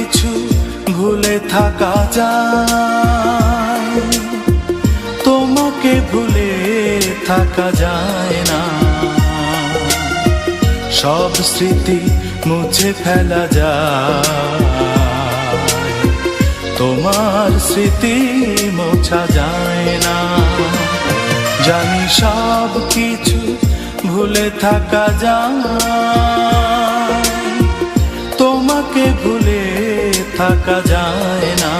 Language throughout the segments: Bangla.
কিছু ভুলে থাকা যায়, তোমাকে ভুলে থাকা যায় না। সব স্মৃতি মুছে ফেলা যায়, তোমার স্মৃতি মোছা যায় না। জানি সব কিছু ভুলে থাকা যায়, তোমাকে ভুলে থাকা যায় না।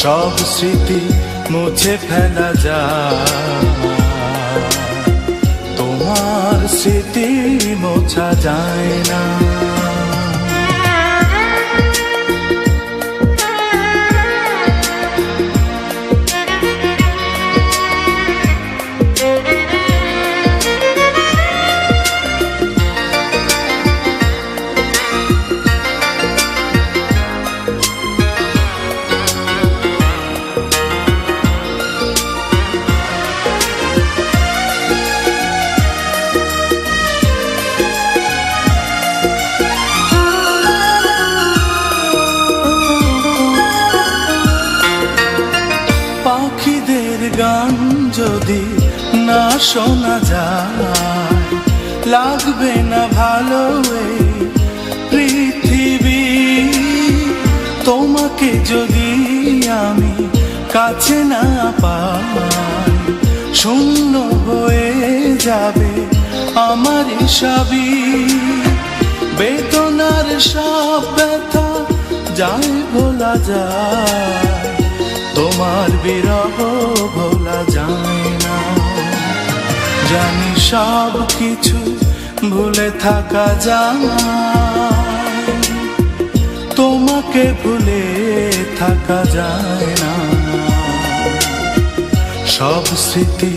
সব স্মৃতি মুছে ফেলা যায়, তোমার স্মৃতি মোছা যায় না। পাখিদের গান যদি না শোনা যায়, লাগবে না ভালো এই পৃথিবী। তোমাকে যদি আমি কাছে না পাই, শূন্য হয়ে যাবে আমার সবই। বেদনার সব ব্যথা যায় ভোলা যায়, তোমার বিরহ ভোলা যায় না। জানি সব কিছু ভুলে থাকা যায়, তোমাকে ভুলে থাকা যায় না। সব স্মৃতি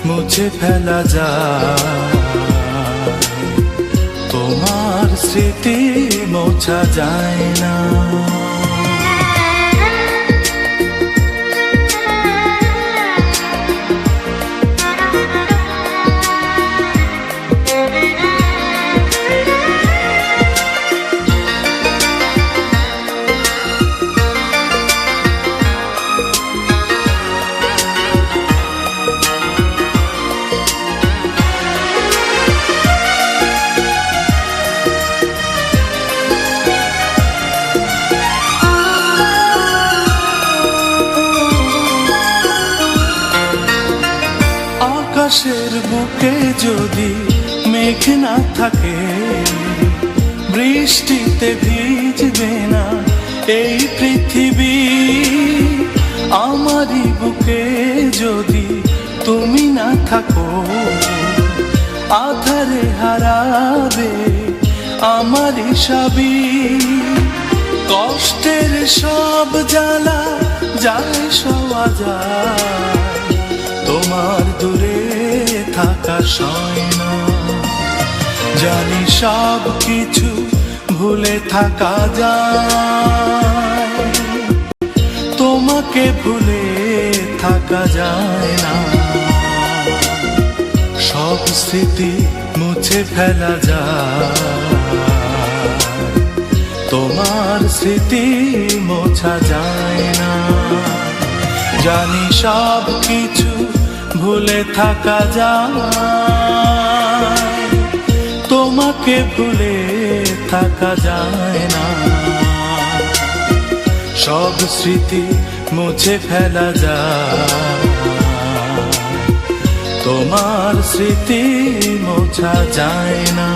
মুছে ফেলা যায়, তোমার স্মৃতি মোছা যায় না। আকাশের বুকে যদি মেঘ না থাকে, বৃষ্টিতে ভিজবে না এই পৃথিবী। আমারই বুকে যদি তুমি না থাকো, আধারে হারাবে আমারই সবই। কষ্টের সব জ্বালা যায় সওয়া যায়, তোমার দূরে থাকা সয় না। জানি সব কিছু ভুলে থাকা যায়, তোমাকে ভুলে থাকা যায় না। সব স্মৃতি মুছে ফেলা যায়, তোমার স্মৃতি মোছা যায় না। জানি সব কিছু ভুলে থাকা যায়, তোমাকে ভুলে থাকা যায় না। সব স্মৃতি মুছে ফেলা যায়, তোমার স্মৃতি মোছা যায় না।